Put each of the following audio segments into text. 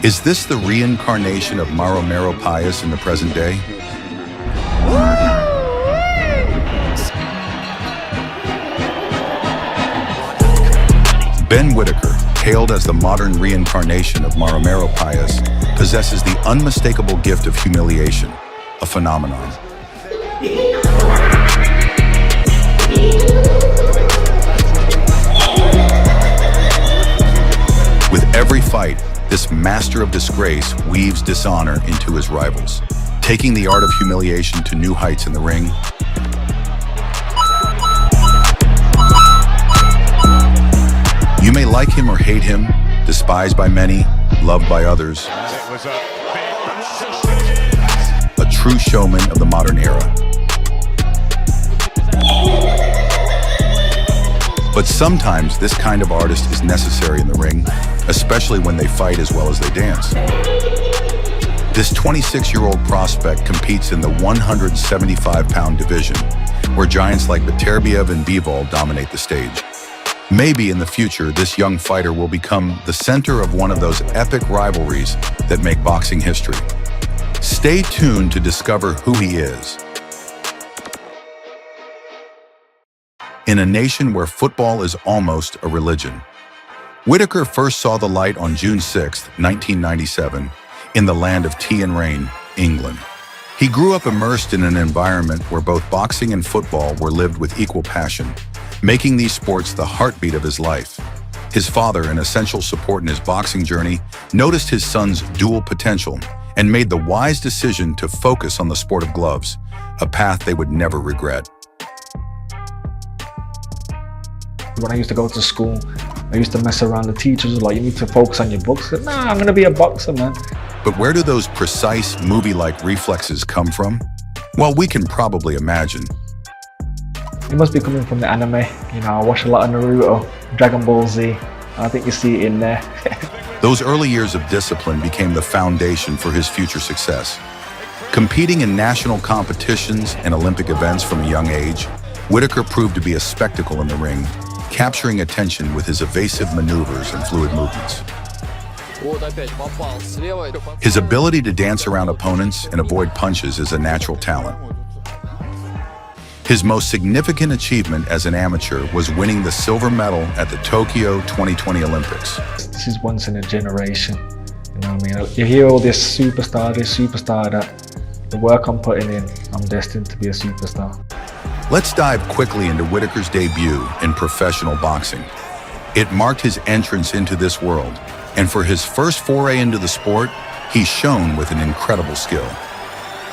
Is this the reincarnation of Maromero Pius in the present day? Ben Whittaker, hailed as the modern reincarnation of Maromero Pius, possesses the unmistakable gift of humiliation, a phenomenon. With every fight, this master of disgrace weaves dishonor into his rivals, taking the art of humiliation to new heights in the ring. You may like him or hate him, despised by many, loved by others. A true showman of the modern era. But sometimes this kind of artist is necessary in the ring, especially when they fight as well as they dance. This 26-year-old prospect competes in the 175-pound division, where giants like Beterbiev and Bivol dominate the stage. Maybe in the future, this young fighter will become the center of one of those epic rivalries that make boxing history. Stay tuned to discover who he is. In a nation where football is almost a religion. Whittaker first saw the light on June 6, 1997, in the land of tea and rain, England. He grew up immersed in an environment where both boxing and football were lived with equal passion, making these sports the heartbeat of his life. His father, an essential support in his boxing journey, noticed his son's dual potential and made the wise decision to focus on the sport of gloves, a path they would never regret. When I used to go to school, I used to mess around. The teachers were like, you need to focus on your books. I said, nah, I'm gonna be a boxer, man. But where do those precise, movie-like reflexes come from? Well, we can probably imagine. It must be coming from the anime. You know, I watch a lot of Naruto, Dragon Ball Z. I think you see it in there. Those early years of discipline became the foundation for his future success. Competing in national competitions and Olympic events from a young age, Whittaker proved to be a spectacle in the ring, capturing attention with his evasive maneuvers and fluid movements. His ability to dance around opponents and avoid punches is a natural talent. His most significant achievement as an amateur was winning the silver medal at the Tokyo 2020 Olympics. This is once in a generation. You know what I mean? You hear all this superstar, that. The work I'm putting in, I'm destined to be a superstar. Let's dive quickly into Whittaker's debut in professional boxing. It marked his entrance into this world, and for his first foray into the sport, he shone with an incredible skill.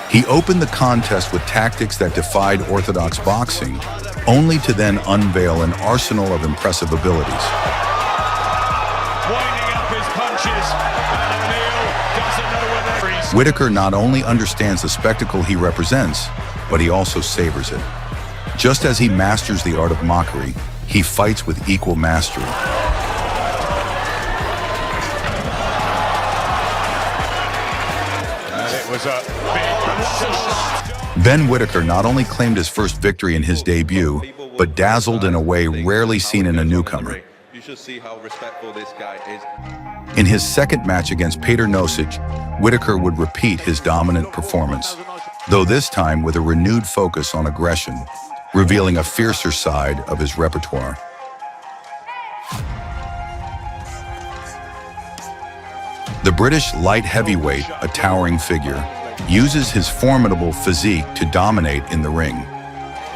He opened the contest with tactics that defied orthodox boxing, only to then unveil an arsenal of impressive abilities. Winding up his punches, and O'Neal doesn't know whether he's... Whittaker not only understands the spectacle he represents, but he also savors it. Just as he masters the art of mockery, he fights with equal mastery. And it was a big... Ben Whittaker not only claimed his first victory in his debut, but dazzled in a way rarely seen in a newcomer. You should see how respectful this guy is. In his second match against Peter Nosic, Whittaker would repeat his dominant performance, though this time with a renewed focus on aggression, revealing a fiercer side of his repertoire. The British light heavyweight, a towering figure, uses his formidable physique to dominate in the ring.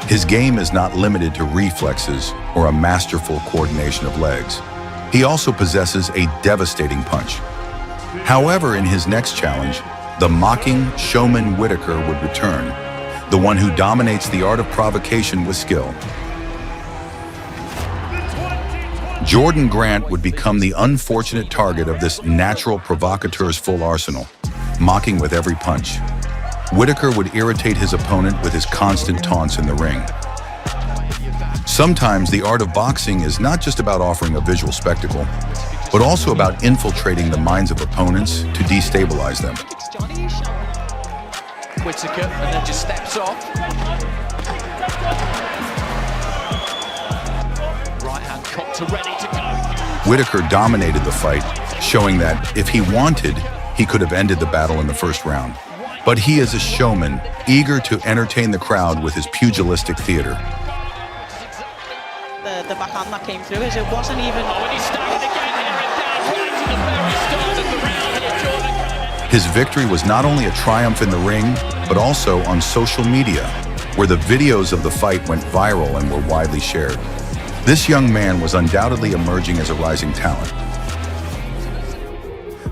His game is not limited to reflexes or a masterful coordination of legs. He also possesses a devastating punch. However, in his next challenge, the mocking showman Whittaker would return, the one who dominates the art of provocation with skill. Jordan Grant would become the unfortunate target of this natural provocateur's full arsenal, mocking with every punch. Whittaker would irritate his opponent with his constant taunts in the ring. Sometimes the art of boxing is not just about offering a visual spectacle, but also about infiltrating the minds of opponents to destabilize them. Whittaker, and then just steps off. Right hand cocked to ready to go. Whittaker dominated the fight, showing that if he wanted, he could have ended the battle in the first round. But he is a showman, eager to entertain the crowd with his pugilistic theater. The backhand that came through is it wasn't even... Oh, and he started again here and down right to the very start of the round. And Jordan... His victory was not only a triumph in the ring, but also on social media, where the videos of the fight went viral and were widely shared. This young man was undoubtedly emerging as a rising talent.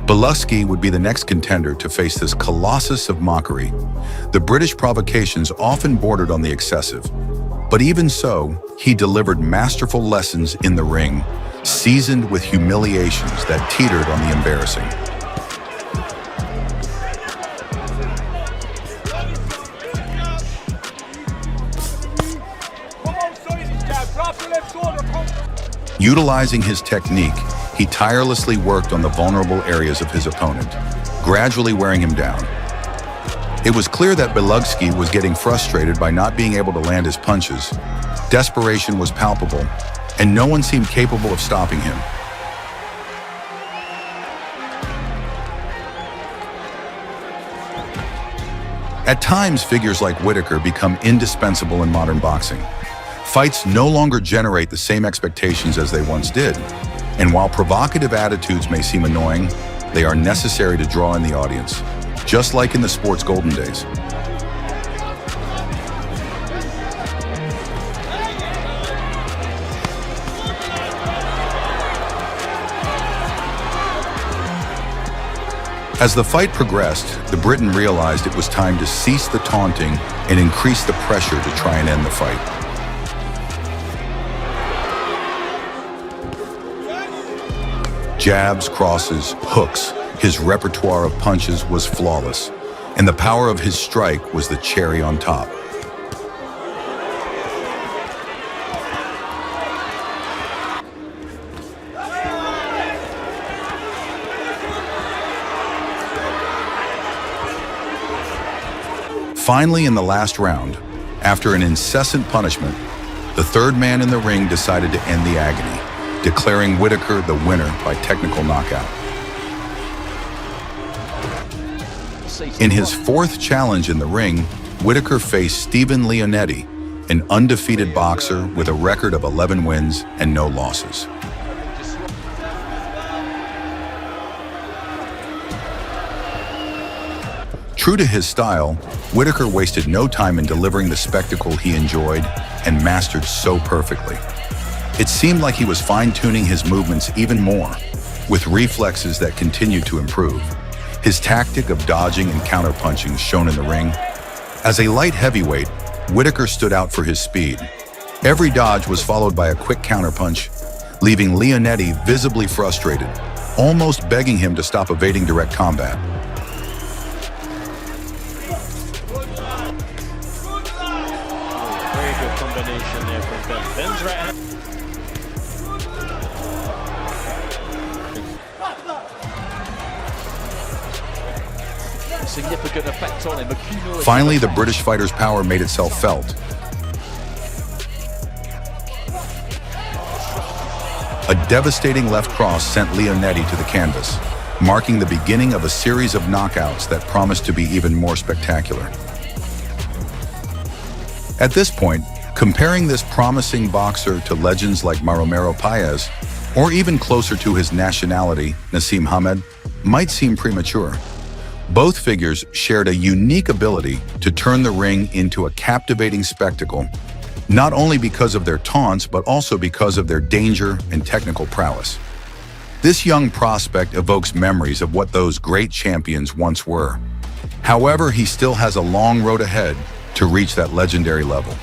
Biloxi would be the next contender to face this colossus of mockery. The British provocations often bordered on the excessive. But even so, he delivered masterful lessons in the ring, seasoned with humiliations that teetered on the embarrassing. Utilizing his technique, he tirelessly worked on the vulnerable areas of his opponent, gradually wearing him down. It was clear that Biloxi was getting frustrated by not being able to land his punches. Desperation was palpable, and no one seemed capable of stopping him. At times, figures like Whittaker become indispensable in modern boxing. Fights no longer generate the same expectations as they once did, and while provocative attitudes may seem annoying, they are necessary to draw in the audience, just like in the sport's golden days. As the fight progressed, the Briton realized it was time to cease the taunting and increase the pressure to try and end the fight. Jabs, crosses, hooks, his repertoire of punches was flawless, and the power of his strike was the cherry on top. Finally, in the last round, after an incessant punishment, the third man in the ring decided to end the agony, declaring Whittaker the winner by technical knockout. In his fourth challenge in the ring, Whittaker faced Stephen Leonetti, an undefeated boxer with a record of 11 wins and no losses. True to his style, Whittaker wasted no time in delivering the spectacle he enjoyed and mastered so perfectly. It seemed like he was fine-tuning his movements even more, with reflexes that continued to improve. His tactic of dodging and counterpunching shone in the ring. As a light heavyweight, Whittaker stood out for his speed. Every dodge was followed by a quick counterpunch, leaving Leonetti visibly frustrated, almost begging him to stop evading direct combat. Very good combination there from Ben. Ben's right hand. Significant effect on him. Finally, the British fighter's power made itself felt. A devastating left cross sent Leonetti to the canvas, marking the beginning of a series of knockouts that promised to be even more spectacular. At this point, comparing this promising boxer to legends like Maromero Paez, or even closer to his nationality, Naseem Hamed, might seem premature. Both figures shared a unique ability to turn the ring into a captivating spectacle, not only because of their taunts, but also because of their danger and technical prowess. This young prospect evokes memories of what those great champions once were. However, he still has a long road ahead to reach that legendary level.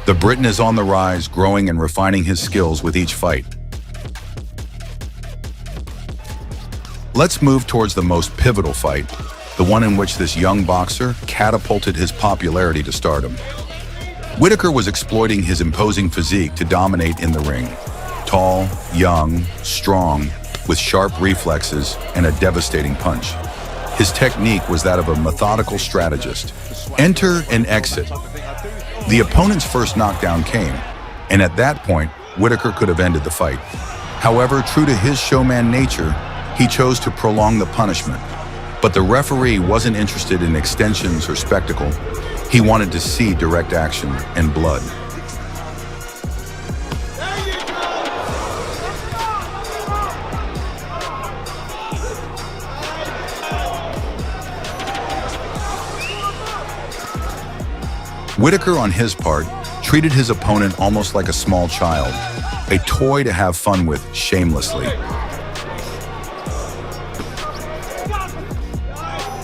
The Briton is on the rise, growing and refining his skills with each fight. Let's move towards the most pivotal fight, the one in which this young boxer catapulted his popularity to stardom. Whittaker was exploiting his imposing physique to dominate in the ring. Tall, young, strong, with sharp reflexes and a devastating punch. His technique was that of a methodical strategist. Enter and exit. The opponent's first knockdown came, and at that point, Whittaker could have ended the fight. However, true to his showman nature, he chose to prolong the punishment. But the referee wasn't interested in extensions or spectacle. He wanted to see direct action and blood. Whittaker, on his part, treated his opponent almost like a small child, a toy to have fun with shamelessly.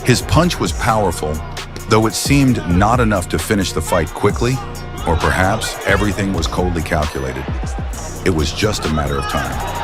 His punch was powerful, though it seemed not enough to finish the fight quickly, or perhaps everything was coldly calculated. It was just a matter of time.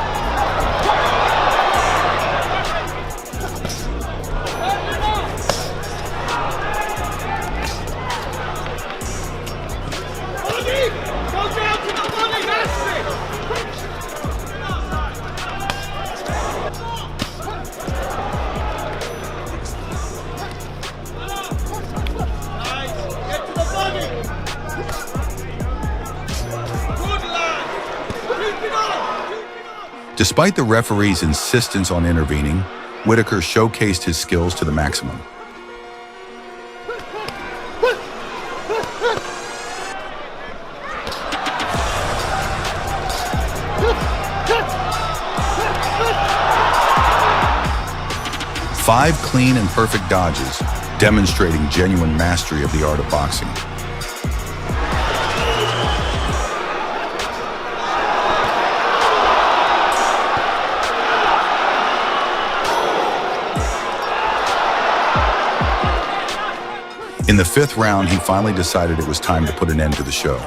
Despite the referee's insistence on intervening, Whittaker showcased his skills to the maximum. Five clean and perfect dodges, demonstrating genuine mastery of the art of boxing. In the fifth round, he finally decided it was time to put an end to the show.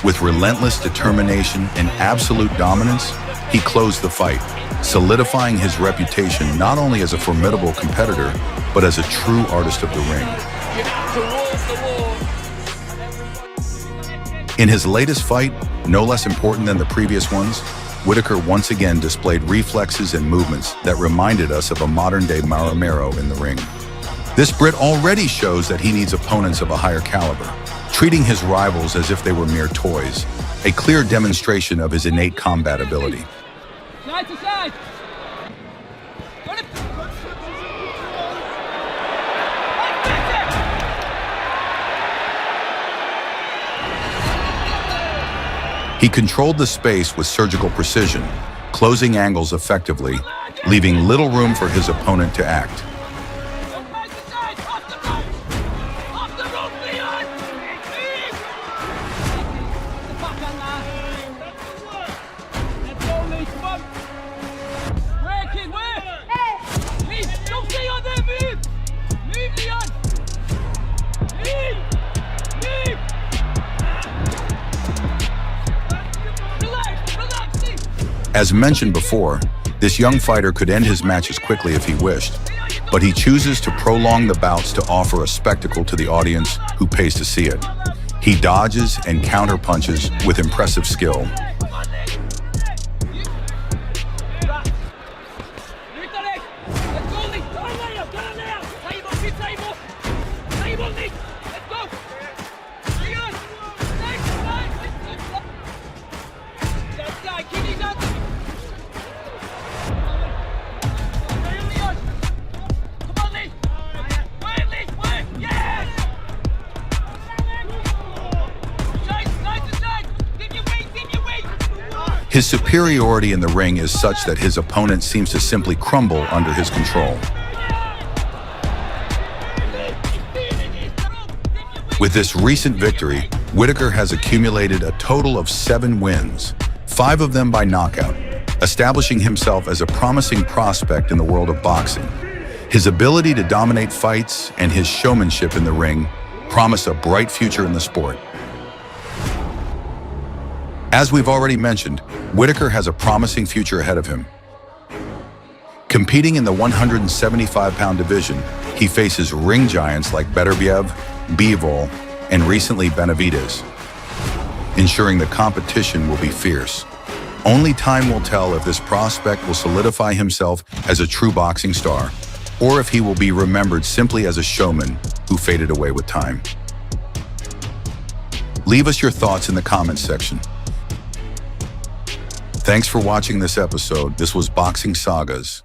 With relentless determination and absolute dominance, he closed the fight, solidifying his reputation not only as a formidable competitor, but as a true artist of the ring. In his latest fight, no less important than the previous ones, Whittaker once again displayed reflexes and movements that reminded us of a modern-day Maramero in the ring. This Brit already shows that he needs opponents of a higher caliber, treating his rivals as if they were mere toys, a clear demonstration of his innate combat ability. Side to side. He controlled the space with surgical precision, closing angles effectively, leaving little room for his opponent to act. As mentioned before, this young fighter could end his matches quickly if he wished, but he chooses to prolong the bouts to offer a spectacle to the audience who pays to see it. He dodges and counterpunches with impressive skill. His superiority in the ring is such that his opponent seems to simply crumble under his control. With this recent victory, Whittaker has accumulated a total of 7 wins, 5 of them by knockout, establishing himself as a promising prospect in the world of boxing. His ability to dominate fights and his showmanship in the ring promise a bright future in the sport. As we've already mentioned, Whittaker has a promising future ahead of him. Competing in the 175-pound division, he faces ring giants like Beterbiev, Bivol, and recently Benavidez, ensuring the competition will be fierce. Only time will tell if this prospect will solidify himself as a true boxing star. or if he will be remembered simply as a showman who faded away with time. Leave us your thoughts in the comments section. Thanks for watching this episode. This was Boxing Sagas.